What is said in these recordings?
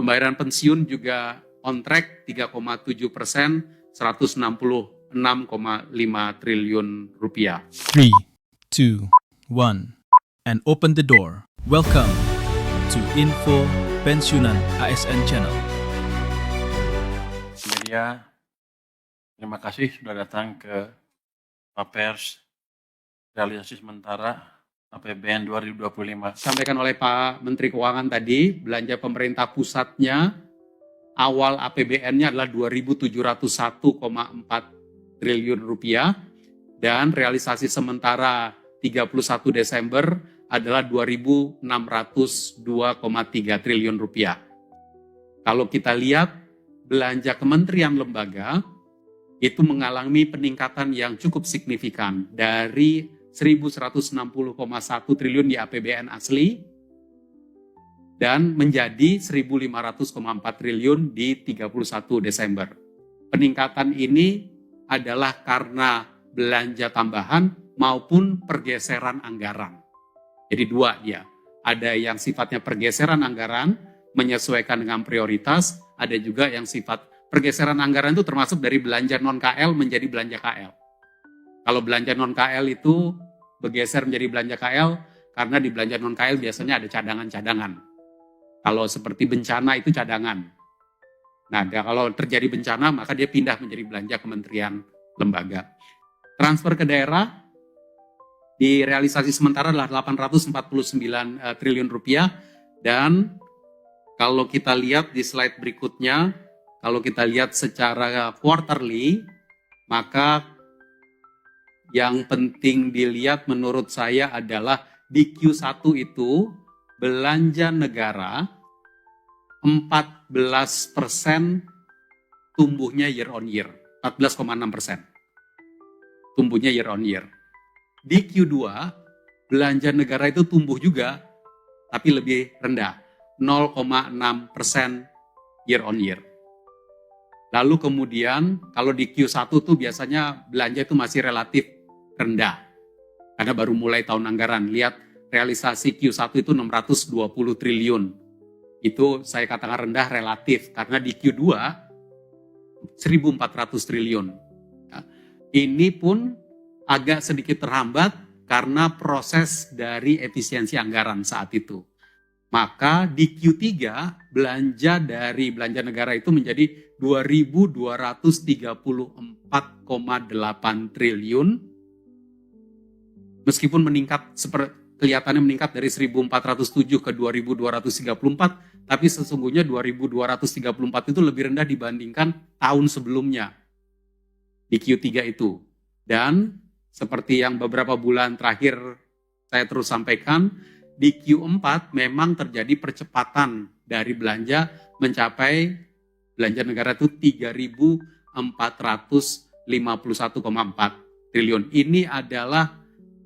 Pembayaran pensiun juga on track 3,7%, 166,5 triliun rupiah. 3, 2, 1, and open the door. Welcome to Info Pensiunan ASN Channel. Media, terima kasih sudah datang ke Papers realisasi sementara APBN 2025. Sampaikan oleh Pak Menteri Keuangan tadi, belanja pemerintah pusatnya awal APBN-nya adalah 2.701,4 triliun rupiah dan realisasi sementara 31 Desember adalah 2.602,3 triliun rupiah. Kalau kita lihat belanja kementerian lembaga itu mengalami peningkatan yang cukup signifikan dari 1.160,1 triliun di APBN asli dan menjadi 1.500,4 triliun di 31 Desember. Peningkatan ini adalah karena belanja tambahan maupun pergeseran anggaran. Jadi dua dia, ada yang sifatnya pergeseran anggaran menyesuaikan dengan prioritas, ada juga yang sifat pergeseran anggaran itu termasuk dari belanja non-KL menjadi belanja KL. Kalau belanja non-KL itu bergeser menjadi belanja KL karena di belanja non-KL biasanya ada cadangan-cadangan. Kalau seperti bencana itu cadangan. Nah, kalau terjadi bencana maka dia pindah menjadi belanja kementerian lembaga. Transfer ke daerah di realisasi sementara adalah 849 triliun rupiah dan kalau kita lihat di slide berikutnya, kalau kita lihat secara quarterly, maka yang penting dilihat menurut saya adalah di Q1 itu belanja negara 14% tumbuhnya year on year, 14,6%. Tumbuhnya year on year. Di Q2 belanja negara itu tumbuh juga tapi lebih rendah, 0,6% year on year. Lalu kemudian kalau di Q1 tuh biasanya belanja itu masih relatif rendah. Karena baru mulai tahun anggaran. Lihat realisasi Q1 itu 620 triliun. Itu saya katakan rendah relatif. Karena di Q2 1.400 triliun. Ini pun agak sedikit terhambat karena proses dari efisiensi anggaran saat itu. Maka di Q3 belanja dari belanja negara itu menjadi 2.234,8 triliun. Meskipun meningkat kelihatannya meningkat dari 1.407 ke 2.234, tapi sesungguhnya 2.234 itu lebih rendah dibandingkan tahun sebelumnya di Q3 itu. Dan seperti yang beberapa bulan terakhir saya terus sampaikan, di Q4 memang terjadi percepatan dari belanja mencapai belanja negara itu 3.451,4 triliun. Ini adalah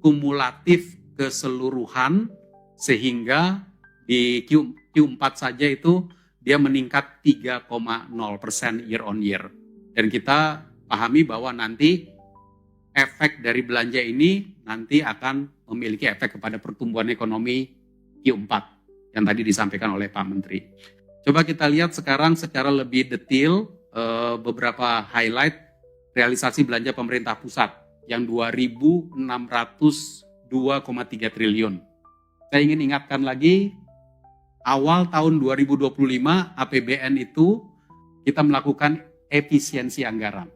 kumulatif keseluruhan sehingga di Q4 saja itu dia meningkat 3,0% year on year. Dan kita pahami bahwa nanti efek dari belanja ini nanti akan memiliki efek kepada pertumbuhan ekonomi Q4 yang tadi disampaikan oleh Pak Menteri. Coba kita lihat sekarang secara lebih detail beberapa highlight realisasi belanja pemerintah pusat yang 2.602,3 triliun. Saya ingin ingatkan lagi, awal tahun 2025 APBN itu kita melakukan efisiensi anggaran.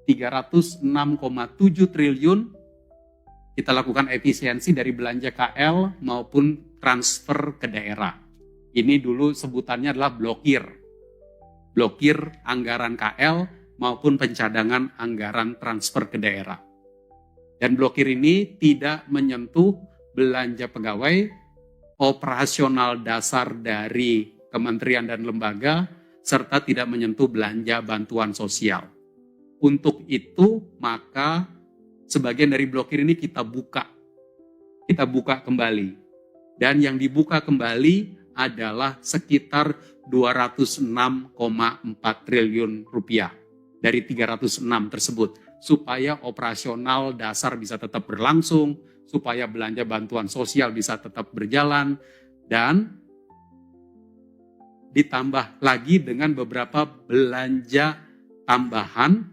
306,7 triliun kita lakukan efisiensi dari belanja KL maupun transfer ke daerah. Ini dulu sebutannya adalah blokir. Blokir anggaran KL maupun pencadangan anggaran transfer ke daerah. Dan blokir ini tidak menyentuh belanja pegawai, operasional dasar dari kementerian dan lembaga, serta tidak menyentuh belanja bantuan sosial. Untuk itu, maka sebagian dari blokir ini kita buka kembali. Dan yang dibuka kembali adalah sekitar 206,4 triliun rupiah dari 306 tersebut, supaya operasional dasar bisa tetap berlangsung, supaya belanja bantuan sosial bisa tetap berjalan, dan ditambah lagi dengan beberapa belanja tambahan,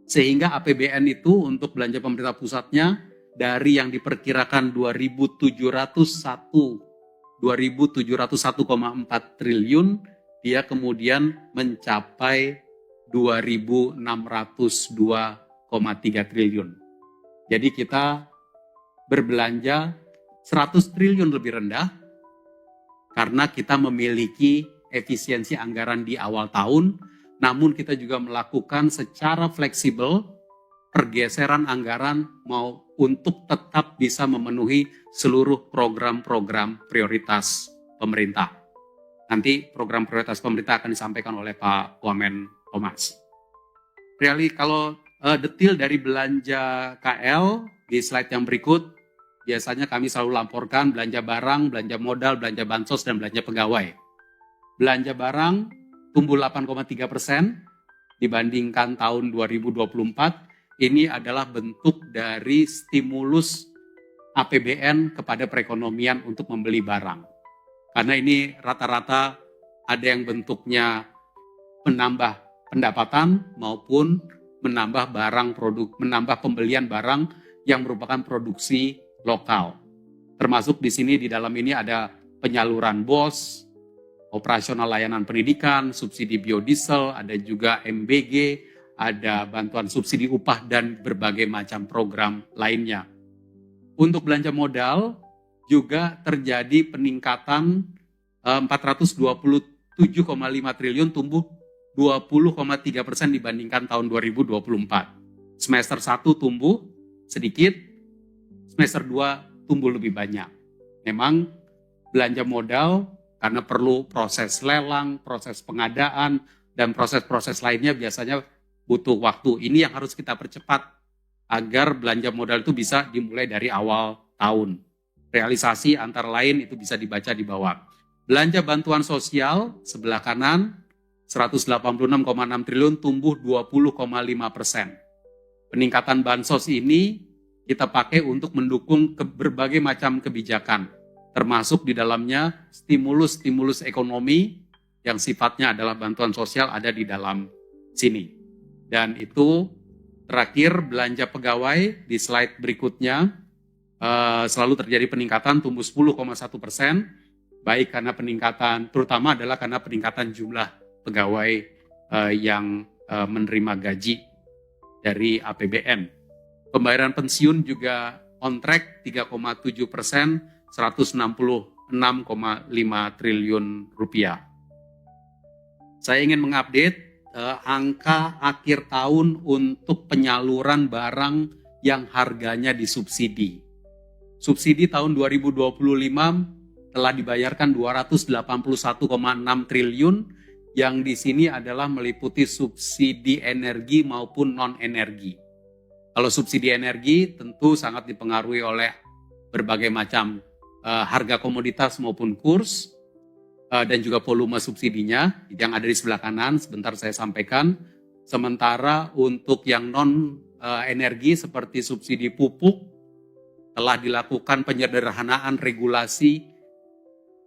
sehingga APBN itu untuk belanja pemerintah pusatnya dari yang diperkirakan 2.701,4 triliun, dia kemudian mencapai 2.602,3 triliun. Jadi kita berbelanja 100 triliun lebih rendah karena kita memiliki efisiensi anggaran di awal tahun, namun kita juga melakukan secara fleksibel pergeseran anggaran mau untuk tetap bisa memenuhi seluruh program-program prioritas pemerintah. Nanti program prioritas pemerintah akan disampaikan oleh Pak Wamen Thomas. Kalau detail dari belanja KL di slide yang berikut, biasanya kami selalu laporkan belanja barang, belanja modal, belanja bansos, dan belanja pegawai. Belanja barang tumbuh 8,3% dibandingkan tahun 2024. Ini adalah bentuk dari stimulus APBN kepada perekonomian untuk membeli barang. Karena ini rata-rata ada yang bentuknya menambah pendapatan maupun menambah menambah pembelian barang yang merupakan produksi lokal. Termasuk di sini di dalam ini ada penyaluran BOS, operasional layanan pendidikan, subsidi biodiesel, ada juga MBG, ada bantuan subsidi upah dan berbagai macam program lainnya. Untuk belanja modal juga terjadi peningkatan 427,5 triliun, tumbuh 20,3% dibandingkan tahun 2024. Semester 1 tumbuh sedikit, semester 2 tumbuh lebih banyak. Memang belanja modal karena perlu proses lelang, proses pengadaan, dan proses-proses lainnya biasanya butuh waktu. Ini yang harus kita percepat agar belanja modal itu bisa dimulai dari awal tahun. Realisasi antara lain itu bisa dibaca di bawah. Belanja bantuan sosial sebelah kanan 186,6 triliun tumbuh 20,5%. Peningkatan bansos ini kita pakai untuk mendukung berbagai macam kebijakan, termasuk di dalamnya stimulus ekonomi yang sifatnya adalah bantuan sosial ada di dalam sini. Dan itu terakhir belanja pegawai di slide berikutnya selalu terjadi peningkatan tumbuh 10,1%, baik karena peningkatan, terutama adalah karena peningkatan jumlah pegawai yang menerima gaji dari APBN. Pembayaran pensiun juga on track 3,7%, 166,5 triliun rupiah. Saya ingin mengupdate angka akhir tahun untuk penyaluran barang yang harganya disubsidi. Subsidi tahun 2025 telah dibayarkan 281,6 triliun, yang di sini adalah meliputi subsidi energi maupun non-energi. Kalau subsidi energi tentu sangat dipengaruhi oleh berbagai macam harga komoditas maupun kurs, dan juga volume subsidinya yang ada di sebelah kanan, sebentar saya sampaikan. Sementara untuk yang non-energi seperti subsidi pupuk, telah dilakukan penyederhanaan regulasi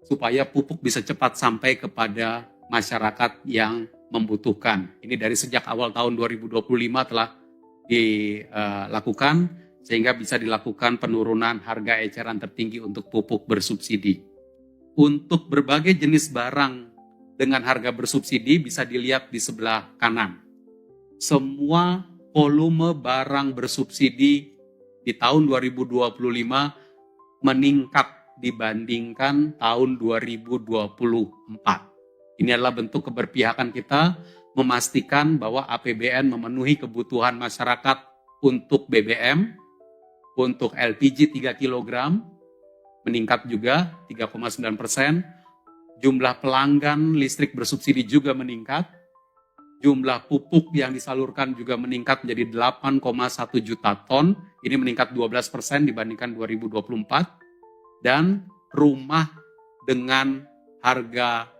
supaya pupuk bisa cepat sampai kepada masyarakat yang membutuhkan. Ini dari sejak awal tahun 2025 telah dilakukan, sehingga bisa dilakukan penurunan harga eceran tertinggi untuk pupuk bersubsidi. Untuk berbagai jenis barang dengan harga bersubsidi bisa dilihat di sebelah kanan. Semua volume barang bersubsidi di tahun 2025 meningkat dibandingkan tahun 2024. Ini adalah bentuk keberpihakan kita memastikan bahwa APBN memenuhi kebutuhan masyarakat untuk BBM, untuk LPG 3 kg, meningkat juga 3,9%. Jumlah pelanggan listrik bersubsidi juga meningkat. Jumlah pupuk yang disalurkan juga meningkat menjadi 8,1 juta ton. Ini meningkat 12% dibandingkan 2024. Dan rumah dengan harga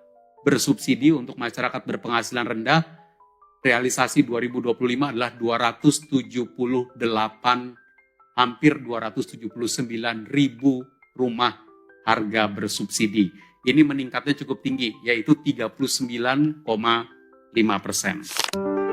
bersubsidi untuk masyarakat berpenghasilan rendah, realisasi 2025 adalah 278, hampir 279 ribu rumah harga bersubsidi. ini meningkatnya cukup tinggi, yaitu 39,5%.